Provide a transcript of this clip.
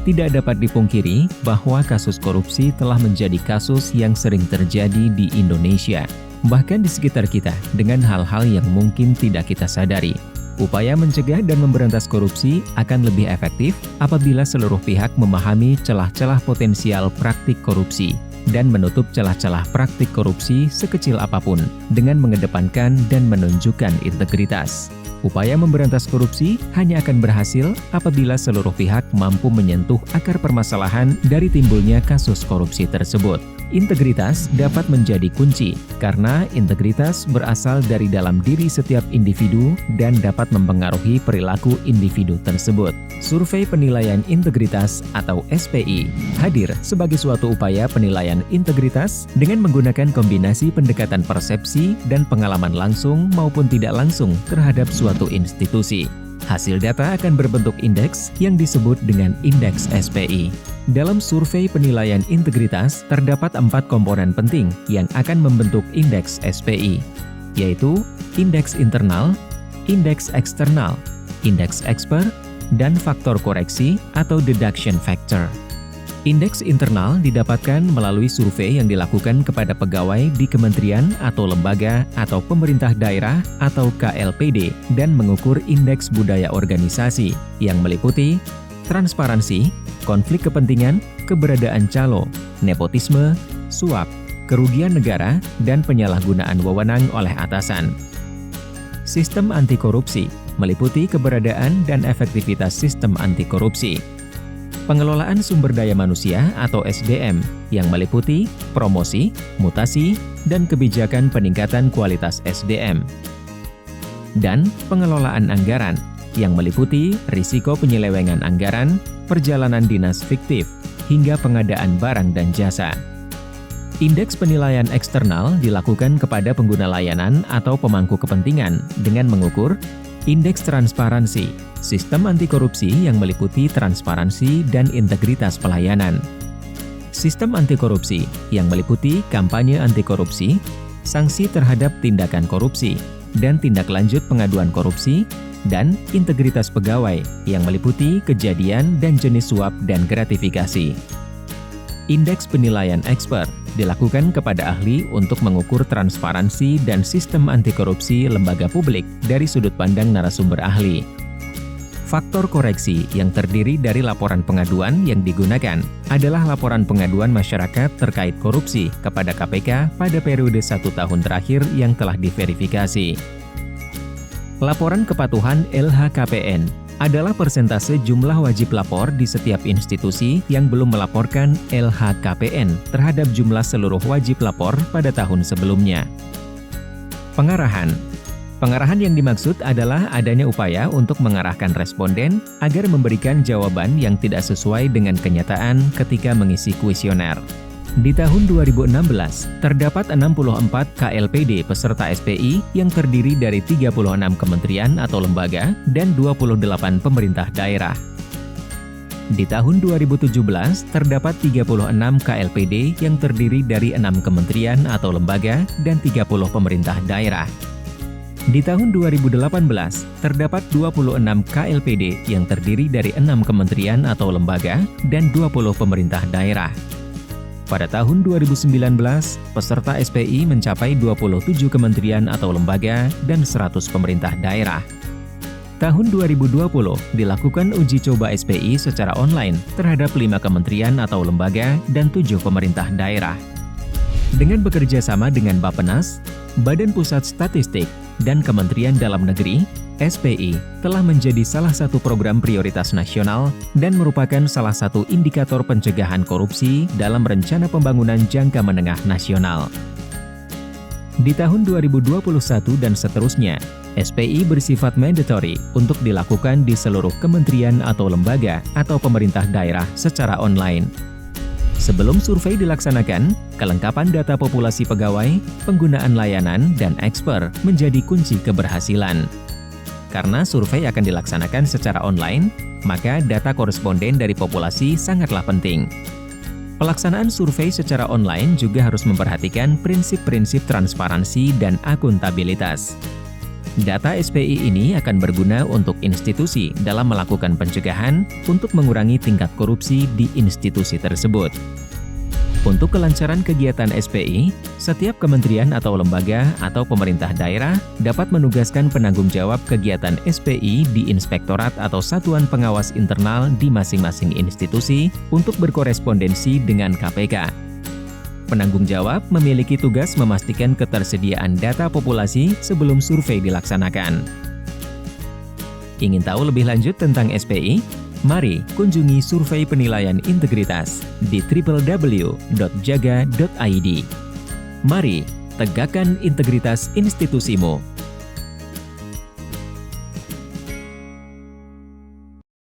Tidak dapat dipungkiri bahwa kasus korupsi telah menjadi kasus yang sering terjadi di Indonesia, bahkan di sekitar kita dengan hal-hal yang mungkin tidak kita sadari. Upaya mencegah dan memberantas korupsi akan lebih efektif apabila seluruh pihak memahami celah-celah potensial praktik korupsi dan menutup celah-celah praktik korupsi sekecil apapun dengan mengedepankan dan menunjukkan integritas. Upaya memberantas korupsi hanya akan berhasil apabila seluruh pihak mampu menyentuh akar permasalahan dari timbulnya kasus korupsi tersebut. Integritas dapat menjadi kunci, karena integritas berasal dari dalam diri setiap individu dan dapat mempengaruhi perilaku individu tersebut. Survei Penilaian Integritas atau SPI hadir sebagai suatu upaya penilaian integritas dengan menggunakan kombinasi pendekatan persepsi dan pengalaman langsung maupun tidak langsung terhadap suatu institusi. Hasil data akan berbentuk indeks yang disebut dengan indeks SPI. Dalam survei penilaian integritas, terdapat 4 komponen penting yang akan membentuk indeks SPI, yaitu indeks internal, indeks eksternal, indeks expert, dan faktor koreksi atau deduction factor. Indeks internal didapatkan melalui survei yang dilakukan kepada pegawai di kementerian atau lembaga atau pemerintah daerah atau KLPD dan mengukur indeks budaya organisasi yang meliputi transparansi, konflik kepentingan, keberadaan calo, nepotisme, suap, kerugian negara, dan penyalahgunaan wewenang oleh atasan. Sistem anti korupsi meliputi keberadaan dan efektivitas sistem anti korupsi. Pengelolaan sumber daya manusia atau SDM yang meliputi promosi, mutasi, dan kebijakan peningkatan kualitas SDM. Dan pengelolaan anggaran yang meliputi risiko penyelewengan anggaran, perjalanan dinas fiktif, hingga pengadaan barang dan jasa. Indeks penilaian eksternal dilakukan kepada pengguna layanan atau pemangku kepentingan dengan mengukur indeks transparansi, sistem anti korupsi yang meliputi transparansi dan integritas pelayanan. Sistem anti korupsi yang meliputi kampanye anti korupsi, sanksi terhadap tindakan korupsi, dan tindak lanjut pengaduan korupsi, dan integritas pegawai yang meliputi kejadian dan jenis suap dan gratifikasi. Indeks penilaian expert dilakukan kepada ahli untuk mengukur transparansi dan sistem anti korupsi lembaga publik dari sudut pandang narasumber ahli. Faktor koreksi yang terdiri dari laporan pengaduan yang digunakan adalah laporan pengaduan masyarakat terkait korupsi kepada KPK pada periode 1 tahun terakhir yang telah diverifikasi. Laporan kepatuhan LHKPN adalah persentase jumlah wajib lapor di setiap institusi yang belum melaporkan LHKPN terhadap jumlah seluruh wajib lapor pada tahun sebelumnya. Pengarahan. Pengarahan yang dimaksud adalah adanya upaya untuk mengarahkan responden agar memberikan jawaban yang tidak sesuai dengan kenyataan ketika mengisi kuesioner. Di tahun 2016, terdapat 64 KLPD peserta SPI yang terdiri dari 36 kementerian atau lembaga dan 28 pemerintah daerah. Di tahun 2017, terdapat 36 KLPD yang terdiri dari 6 kementerian atau lembaga dan 30 pemerintah daerah. Di tahun 2018, terdapat 26 KLPD yang terdiri dari 6 kementerian atau lembaga dan 20 pemerintah daerah. Pada tahun 2019, peserta SPI mencapai 27 kementerian atau lembaga dan 100 pemerintah daerah. Tahun 2020 dilakukan uji coba SPI secara online terhadap 5 kementerian atau lembaga dan 7 pemerintah daerah. Dengan bekerja sama dengan Bappenas, Badan Pusat Statistik, dan Kementerian Dalam Negeri, SPI telah menjadi salah satu program prioritas nasional dan merupakan salah satu indikator pencegahan korupsi dalam Rencana Pembangunan Jangka Menengah Nasional. Di tahun 2021 dan seterusnya, SPI bersifat mandatory untuk dilakukan di seluruh kementerian atau lembaga atau pemerintah daerah secara online. Sebelum survei dilaksanakan, kelengkapan data populasi pegawai, penggunaan layanan, dan eksper menjadi kunci keberhasilan. Karena survei akan dilaksanakan secara online, maka data koresponden dari populasi sangatlah penting. Pelaksanaan survei secara online juga harus memperhatikan prinsip-prinsip transparansi dan akuntabilitas. Data SPI ini akan berguna untuk institusi dalam melakukan pencegahan untuk mengurangi tingkat korupsi di institusi tersebut. Untuk kelancaran kegiatan SPI, setiap kementerian atau lembaga atau pemerintah daerah dapat menugaskan penanggung jawab kegiatan SPI di inspektorat atau satuan pengawas internal di masing-masing institusi untuk berkorespondensi dengan KPK. Penanggung jawab memiliki tugas memastikan ketersediaan data populasi sebelum survei dilaksanakan. Ingin tahu lebih lanjut tentang SPI? Mari kunjungi survei penilaian integritas di www.jaga.id. Mari tegakkan integritas institusimu.